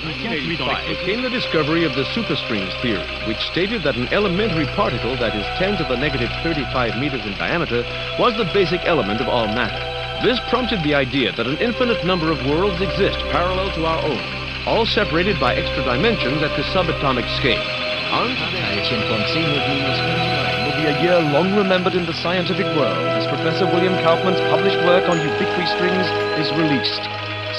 1985 came the discovery of the superstrings theory, which stated that an elementary particle that is 10 to the negative 35 meters in diameter was the basic element of all matter. This prompted the idea that an infinite number of worlds exist parallel to our own, all separated by extra dimensions at the subatomic scale. On today, will be a year long remembered in the scientific world as Professor William Kaufman's published work on ubiquitous strings is released.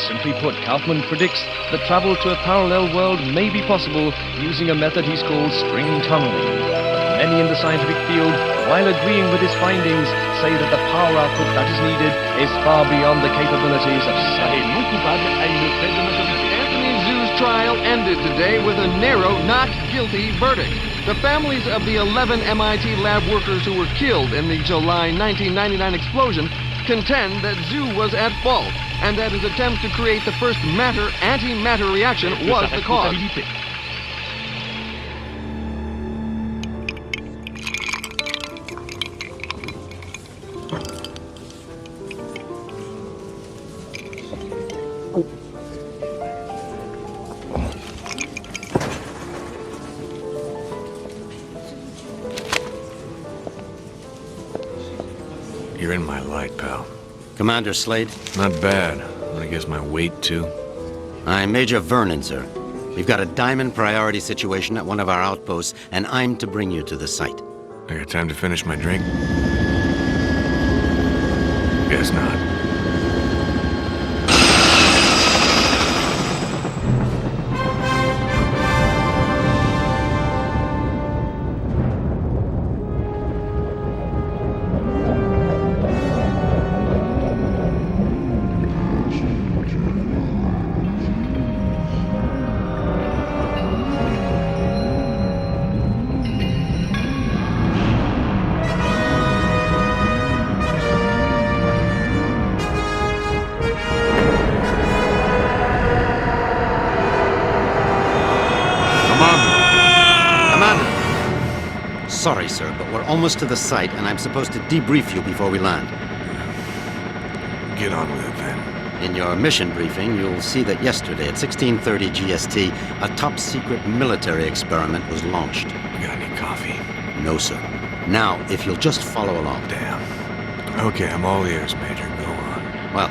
Simply put, Kaufman predicts that travel to a parallel world may be possible using a method he's called string tunneling. But many in the scientific field, while agreeing with his findings, say that the power output that is needed is far beyond the capabilities of science. Anthony Zhu's trial ended today with a narrow not guilty verdict. The families of the 11 MIT lab workers who were killed in the July 1999 explosion contend that Zhu was at fault, and that his attempt to create the first matter-antimatter reaction was the cause. You're in my light, pal. Commander Slade? Not bad. I guess my weight, too. I'm Major Vernon, sir. We've got a diamond priority situation at one of our outposts, and I'm to bring you to the site. I got time to finish my drink? Guess not. Sorry, sir, but we're almost to the site, and I'm supposed to debrief you before we land. Get on with it, then. In your mission briefing, you'll see that yesterday at 16:30 GST, a top-secret military experiment was launched. You got any coffee? No, sir. Now, if you'll just follow along. Damn. Okay, I'm all ears, Major. Go on. Well,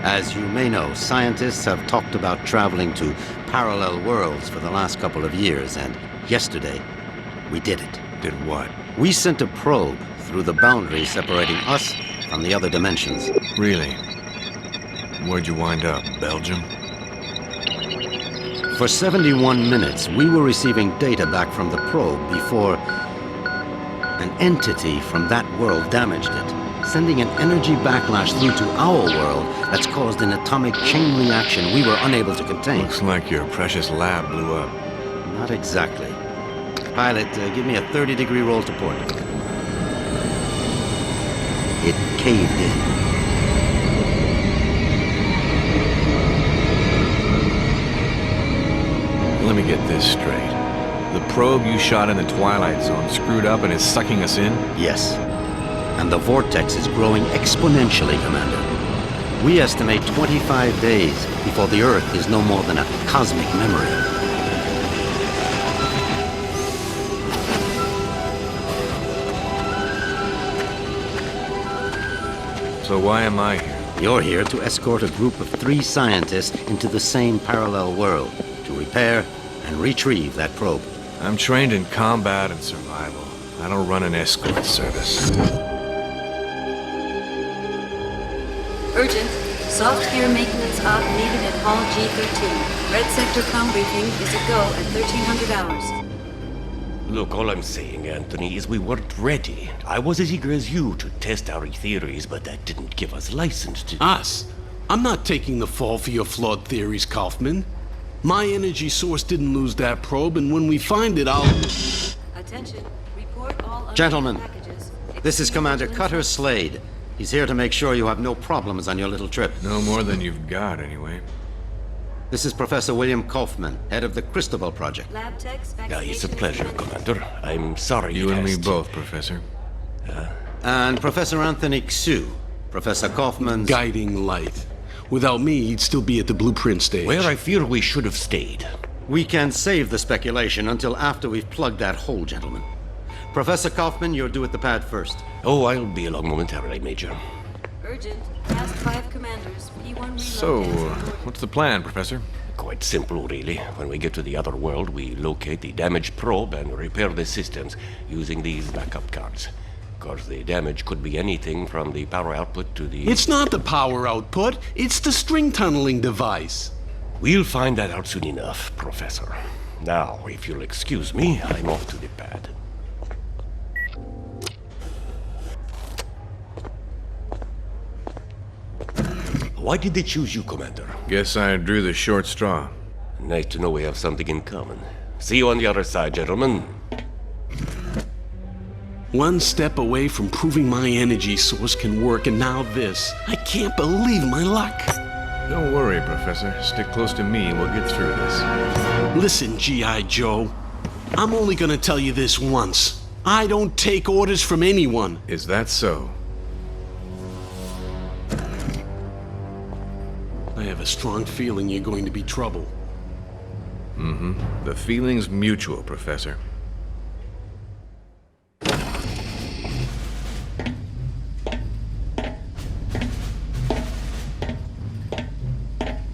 as you may know, scientists have talked about traveling to parallel worlds for the last couple of years, and yesterday, we did it. Did what? We sent a probe through the boundary separating us from the other dimensions. Really? Where'd you wind up? Belgium? For 71 minutes, we were receiving data back from the probe before an entity from that world damaged it, sending an energy backlash through to our world that's caused an atomic chain reaction we were unable to contain. Looks like your precious lab blew up. Not exactly. Pilot, give me a 30-degree roll to port. It caved in. Let me get this straight. The probe you shot in the Twilight Zone screwed up and is sucking us in? Yes. And the vortex is growing exponentially, Commander. We estimate 25 days before the Earth is no more than a cosmic memory. So why am I here? You're here to escort a group of 3 scientists into the same parallel world to repair and retrieve that probe. I'm trained in combat and survival. I don't run an escort service. Urgent. Soft gear maintenance op needed at Hall G13. Red sector com briefing is a go at 1300 hours. Look, all I'm saying, Anthony, is we weren't ready. I was as eager as you to test our theories, but that didn't give us license to... Us? I'm not taking the fall for your flawed theories, Kaufman. My energy source didn't lose that probe, and when we find it, I'll... Attention. Report all Gentlemen, packages. this is Commander Cutter Slade. He's here to make sure you have no problems on your little trip. No more than you've got, anyway. This is Professor William Kaufman, head of the Cristobal Project. Lab techs, It's a pleasure, Commander. I'm sorry You it and me has to- both, Professor. And Professor Anthony Xu, Professor Kaufman's... Guiding light. Without me, he'd still be at the blueprint stage. Where I fear we should have stayed. We can save the speculation until after we've plugged that hole, gentlemen. Professor Kaufman, you're due at the pad first. Oh, I'll be along momentarily, Major. Urgent. Task 5 commanders. P1 reload. So, what's the plan, Professor? Quite simple, really. When we get to the other world, we locate the damaged probe and repair the systems using these backup cards. Of course, the damage could be anything from the power output to the... It's not the power output, it's the string tunneling device. We'll find that out soon enough, Professor. Now, if you'll excuse me, I'm off to the pad. Why did they choose you, Commander? Guess I drew the short straw. Nice to know we have something in common. See you on the other side, gentlemen. One step away from proving my energy source can work, and now this. I can't believe my luck. Don't worry, Professor. Stick close to me and we'll get through this. Listen, G.I. Joe. I'm only gonna tell you this once. I don't take orders from anyone. Is that so? I have a strong feeling you're going to be trouble. The feeling's mutual, Professor.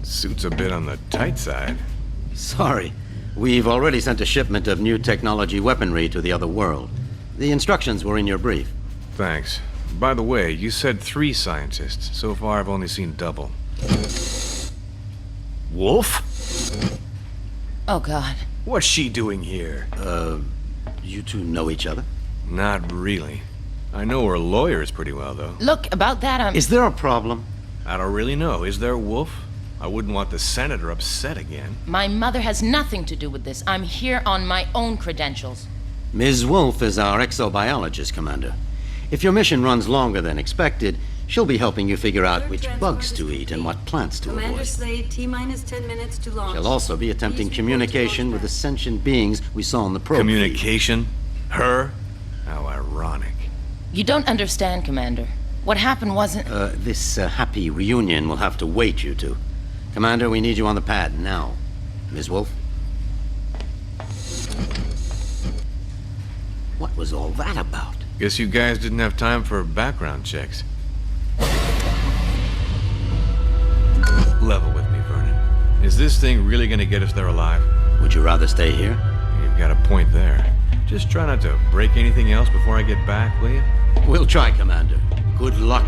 Suit's a bit on the tight side. Sorry. We've already sent a shipment of new technology weaponry to the other world. The instructions were in your brief. Thanks. By the way, you said 3 scientists. So far, I've only seen double. Wolf? Oh, God. What's she doing here? You two know each other? Not really. I know her lawyers pretty well, though. Look, about that, Is there a problem? I don't really know. Is there, Wolf? I wouldn't want the senator upset again. My mother has nothing to do with this. I'm here on my own credentials. Ms. Wolf is our exobiologist, Commander. If your mission runs longer than expected, she'll be helping you figure out which bugs to eat and what plants to Commander avoid. Slade, T-minus 10 minutes to launch. She'll also be attempting Please report to communication with launch the sentient beings we saw on the probe. Communication? Her? How ironic. You don't understand, Commander. What happened wasn't... This happy reunion will have to wait, you two. Commander, we need you on the pad now. Ms. Wolf? What was all that about? Guess you guys didn't have time for background checks. Level with me, Vernon. Is this thing really gonna get us there alive? Would you rather stay here? You've got a point there. Just try not to break anything else before I get back, will you? We'll try, Commander. Good luck.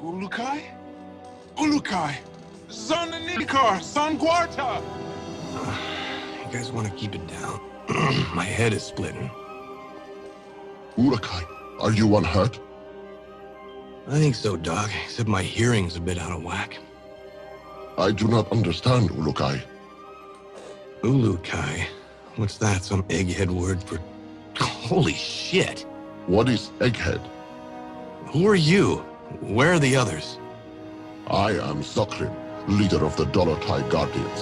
Ulukai? Ulukai! Zonanikar! Sangwarta! You guys want to keep it down? My head is splitting. Ulukai, are you unhurt? I think so, Doc, except my hearing's a bit out of whack. I do not understand, Ulukai. Ulukai? What's that, some egghead word for... Holy shit! What is Egghead? Who are you? Where are the others? I am Sokrim, leader of the Dolotai Guardians.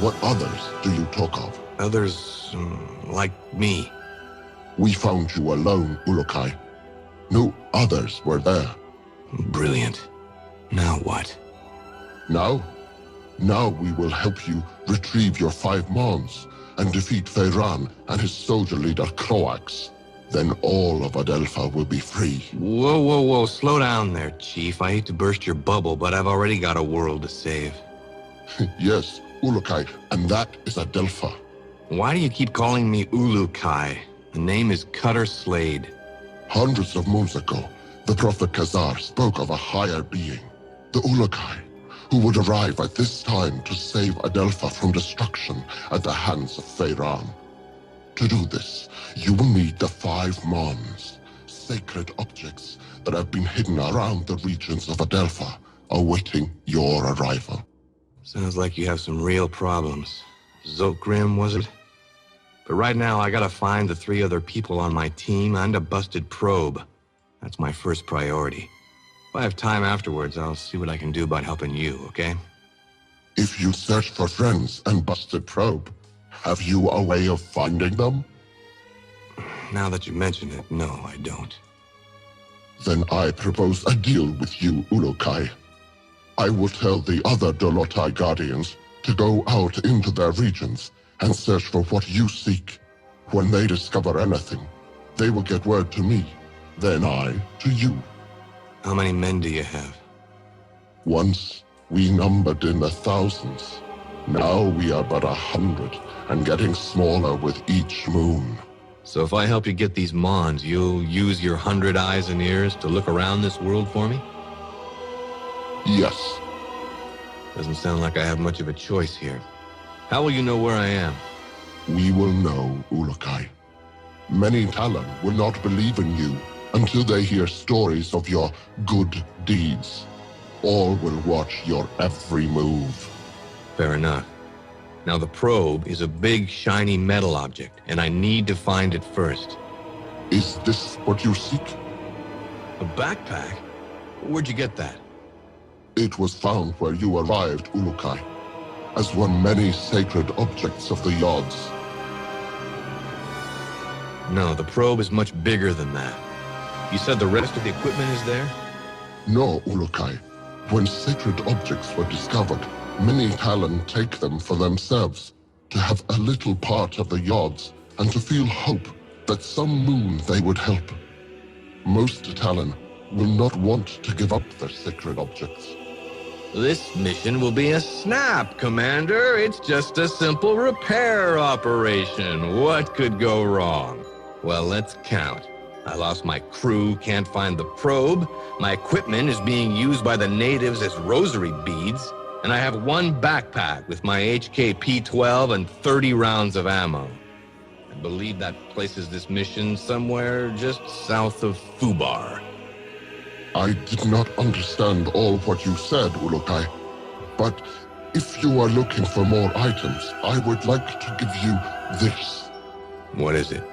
What others do you talk of? Others, like me. We found you alone, Ulukai. No others were there. Brilliant. Now what? Now? Now we will help you retrieve your 5 mons and defeat Feyran and his soldier leader Croax. then all of Adelpha will be free. Whoa, whoa, whoa. Slow down there, Chief. I hate to burst your bubble, but I've already got a world to save. Yes, Ulukai, and that is Adelpha. Why do you keep calling me Ulukai? The name is Cutter Slade. Hundreds of moons ago, the Prophet Khazar spoke of a higher being, the Ulukai, who would arrive at this time to save Adelpha from destruction at the hands of Feyran. To do this, you will need the 5 Mons, sacred objects that have been hidden around the regions of Adelpha, awaiting your arrival. Sounds like you have some real problems. Zokgrim, was it? But right now, I gotta find the 3 other people on my team and a busted probe. That's my first priority. If I have time afterwards, I'll see what I can do about helping you, okay? If you search for friends and busted probe, have you a way of finding them? Now that you mention it, no, I don't. Then I propose a deal with you, Ulukai. I will tell the other Dolotai Guardians to go out into their regions and search for what you seek. When they discover anything, they will get word to me, then I to you. How many men do you have? Once, we numbered in the thousands. Now we are but 100, and getting smaller with each moon. So if I help you get these Mons, you'll use your 100 eyes and ears to look around this world for me? Yes. Doesn't sound like I have much of a choice here. How will you know where I am? We will know, Ulukai. Many Talon will not believe in you until they hear stories of your good deeds. All will watch your every move. Fair enough. Now the probe is a big, shiny metal object, and I need to find it first. Is this what you seek? A backpack? Where'd you get that? It was found where you arrived, Ulukai, as one many sacred objects of the Yods. No, the probe is much bigger than that. You said the rest of the equipment is there? No, Ulukai. When sacred objects were discovered, many Talon take them for themselves, to have a little part of the Yods, and to feel hope that some moon they would help. Most Talon will not want to give up their sacred objects. This mission will be a snap, Commander. It's just a simple repair operation. What could go wrong? Well, let's count. I lost my crew, can't find the probe. My equipment is being used by the natives as rosary beads. And I have 1 backpack with my HK P12 and 30 rounds of ammo. I believe that places this mission somewhere just south of Fubar. I did not understand all what you said, Ulukai, but if you are looking for more items, I would like to give you this. What is it?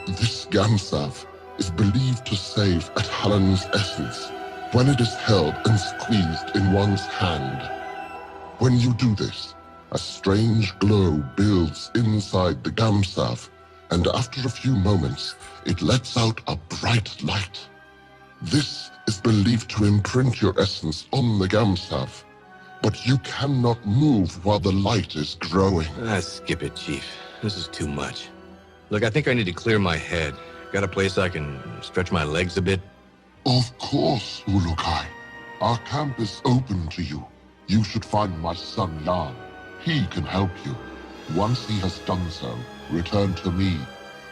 This Gamsav is believed to save a Talon's essence when it is held and squeezed in one's hand. When you do this, a strange glow builds inside the Gamsav, and after a few moments, it lets out a bright light. This is believed to imprint your essence on the Gamsav, but you cannot move while the light is growing. Skip it, Chief. This is too much. Look, I think I need to clear my head. Got a place I can stretch my legs a bit? Of course, Ulukai. Our camp is open to you. You should find my son Jan. He can help you. Once he has done so, return to me,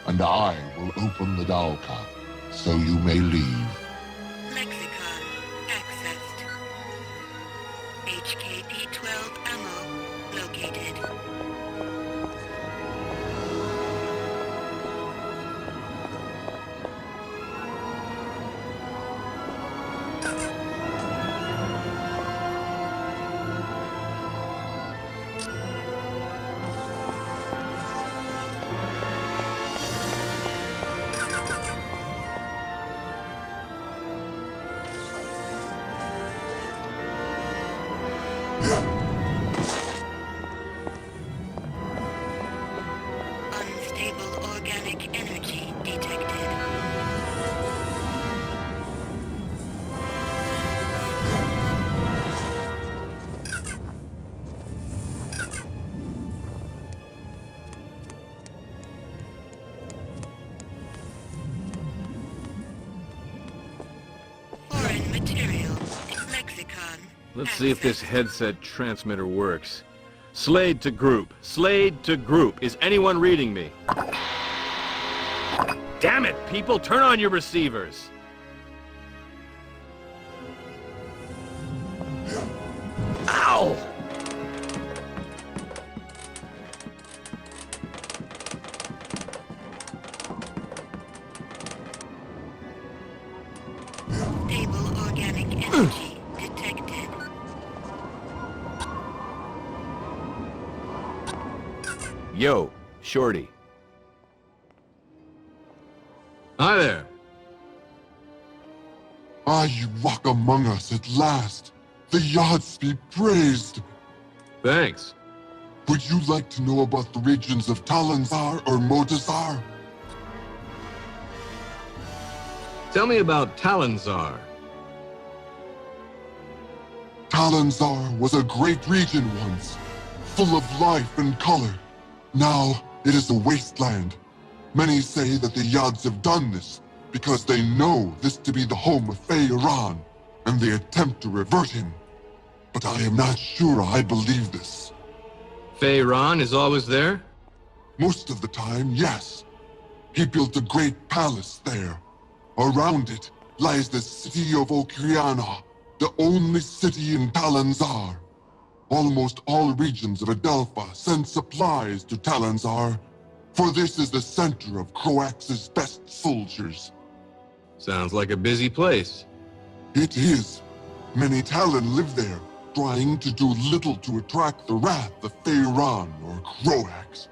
and I will open the Dalka, so you may leave. Lexicon accessed. HKP-12 ammo located. Let's see if this headset transmitter works. Slade to group. Slade to group. Is anyone reading me? Damn it, people! Turn on your receivers! Ow! Stable organic energy detected. Yo, Shorty. Hi there. You walk among us at last. The Yachts be praised. Thanks. Would you like to know about the regions of Talanzar or Modazar? Tell me about Talanzar. Talanzar was a great region once, full of life and color. Now it is a wasteland. Many say that the Yads have done this because they know this to be the home of Feyran, and they attempt to revert him. But I am not sure I believe this. Feyran is always there? Most of the time, yes. He built a great palace there. Around it lies the city of Okriana, the only city in Talanzar. Almost all regions of Adelpha send supplies to Talanzar, for this is the center of Croax's best soldiers. Sounds like a busy place. It is. Many Talon live there, trying to do little to attract the wrath of Feyran or Croax.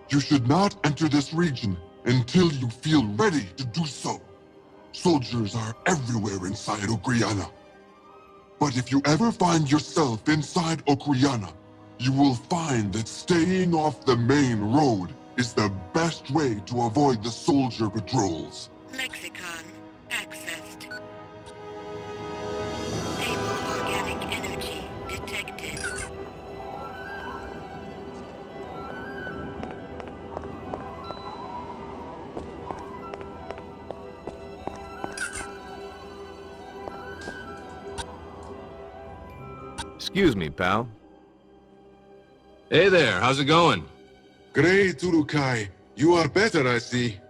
You should not enter this region until you feel ready to do so. Soldiers are everywhere inside Okriana. But if you ever find yourself inside Okriana, you will find that staying off the main road is the best way to avoid the soldier patrols. Lexicon accessed. Stable organic energy detected. Excuse me, pal. Hey there, how's it going? Great, Urukai. You are better, I see.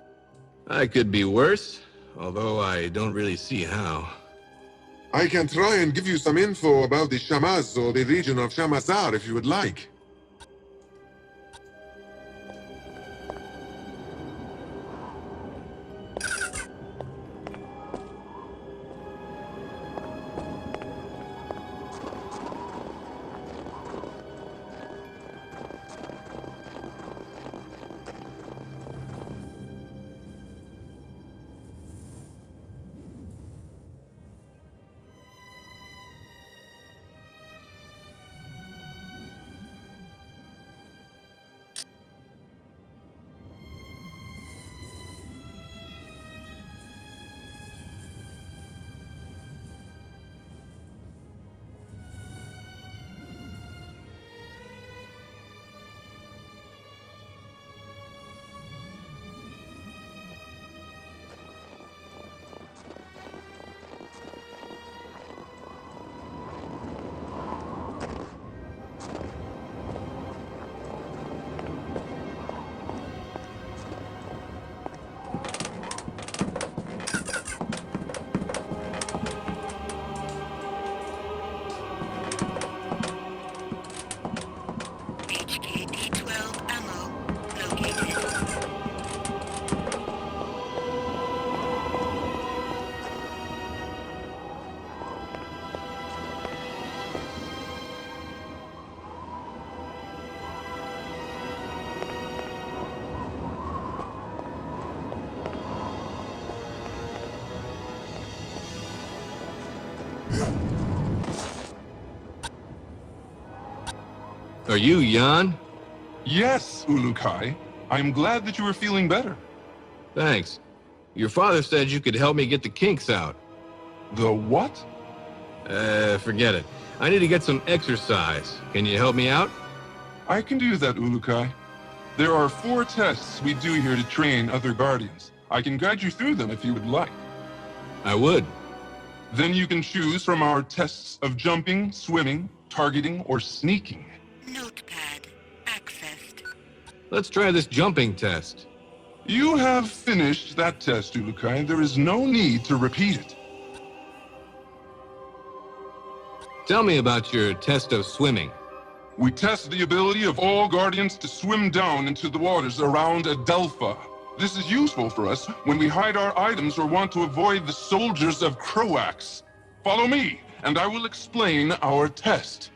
I could be worse, although I don't really see how. I can try and give you some info about the Shamaz or the region of Shamazar if you would like. HKD-12 ammo located. Are you Jan? Yes, Ulukai. I'm glad that you are feeling better. Thanks. Your father said you could help me get the kinks out. The what? Forget it. I need to get some exercise. Can you help me out? I can do that, Ulukai. There are 4 tests we do here to train other Guardians. I can guide you through them if you would like. I would. Then you can choose from our tests of jumping, swimming, targeting, or sneaking. Notepad accessed. Let's try this jumping test. You have finished that test, Ulukai. There is no need to repeat it. Tell me about your test of swimming. We test the ability of all Guardians to swim down into the waters around Adelpha. This is useful for us when we hide our items or want to avoid the soldiers of Croax. Follow me, and I will explain our test.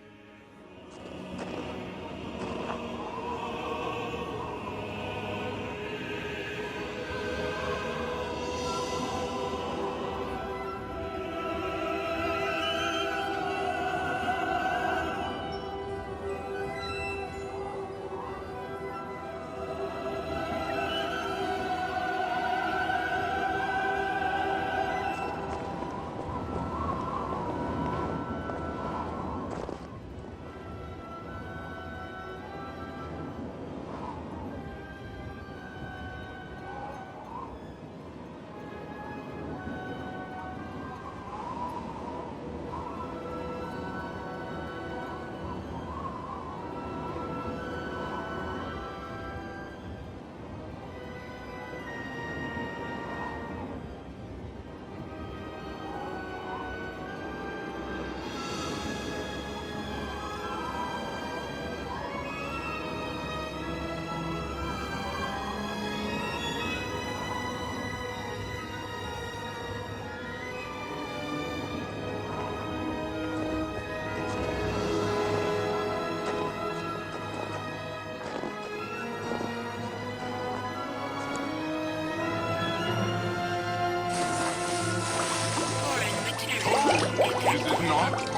Is it not?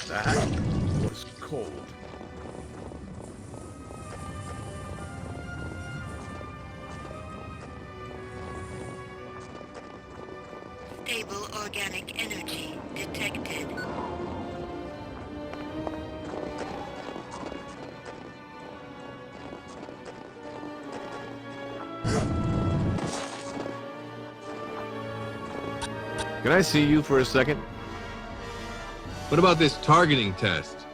That was cold. Stable organic energy detected. Can I see you for a second? What about this targeting test?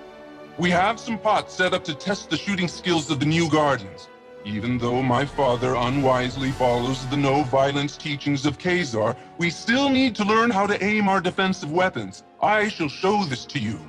We have some pots set up to test the shooting skills of the new Guardians. Even though my father unwisely follows the no-violence teachings of Khazar, we still need to learn how to aim our defensive weapons. I shall show this to you.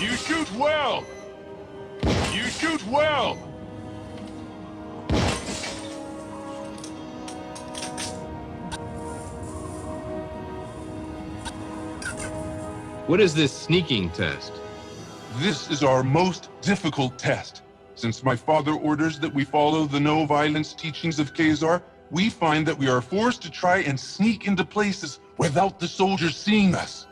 You shoot well! You shoot well! What is this sneaking test? This is our most difficult test. Since my father orders that we follow the no-violence teachings of Khazar, we find that we are forced to try and sneak into places without the soldiers seeing us.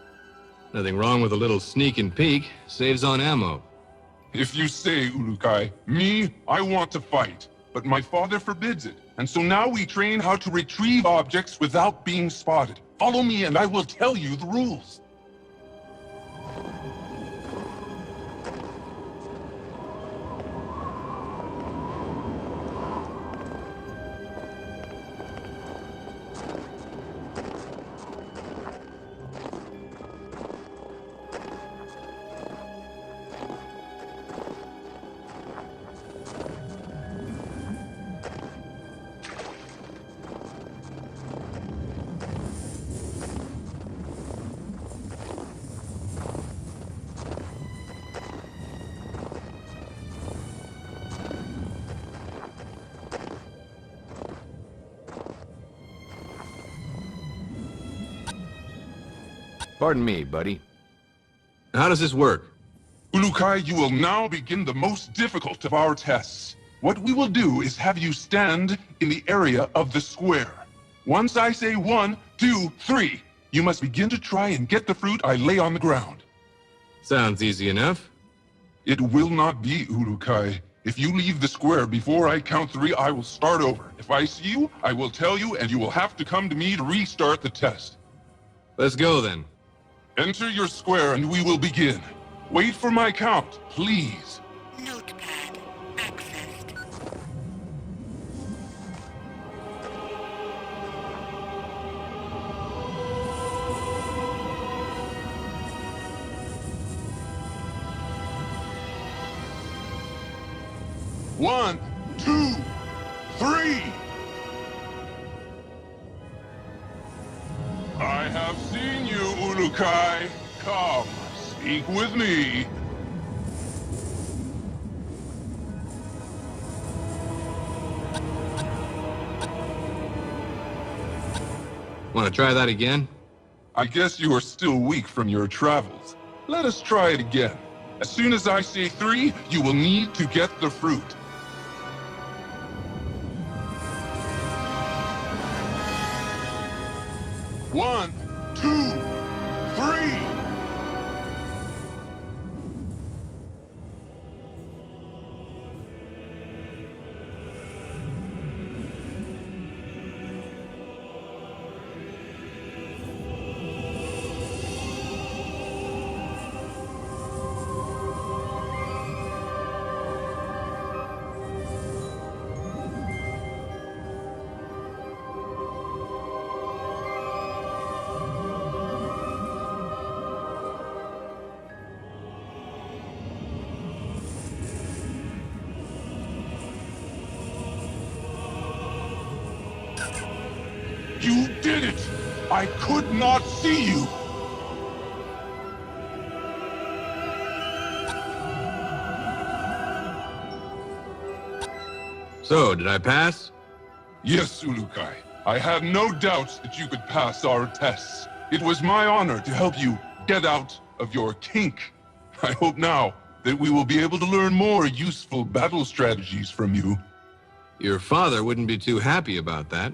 Nothing wrong with a little sneak and peek. Saves on ammo. If you say, Ulukai, me, I want to fight, but my father forbids it. And so now we train how to retrieve objects without being spotted. Follow me and I will tell you the rules. Pardon me, buddy. How does this work? Ulukai, you will now begin the most difficult of our tests. What we will do is have you stand in the area of the square. Once I say 1, 2, 3, you must begin to try and get the fruit I lay on the ground. Sounds easy enough. It will not be, Ulukai. If you leave the square before I count 3, I will start over. If I see you, I will tell you, and you will have to come to me to restart the test. Let's go then. Enter your square and we will begin. Wait for my count, please. Notepad accessed. One, 2, 3. I have seen you, Ulukai. Come, speak with me. Want to try that again? I guess you are still weak from your travels. Let us try it again. As soon as I say 3, you will need to get the fruit. One, 2, 3. You did it! I could not see you! So, did I pass? Yes, Ulukai. I have no doubts that you could pass our tests. It was my honor to help you get out of your kink. I hope now that we will be able to learn more useful battle strategies from you. Your father wouldn't be too happy about that.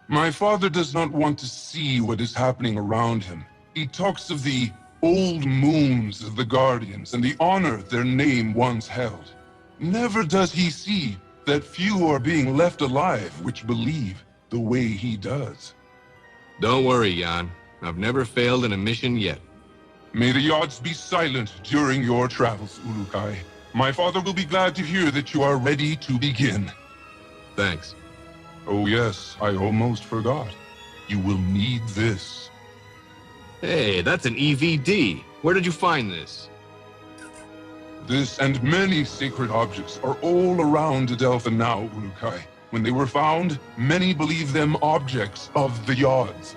My father does not want to see what is happening around him. He talks of the old moons of the Guardians and the honor their name once held. Never does he see that few are being left alive which believe the way he does. Don't worry, Jan. I've never failed in a mission yet. May the odds be silent during your travels, Ulukai. My father will be glad to hear that you are ready to begin. Thanks. Oh yes, I almost forgot. You will need this. Hey, that's an EVD. Where did you find this? This and many sacred objects are all around Adelpha now, Ulukai. When they were found, many believe them objects of the Yods.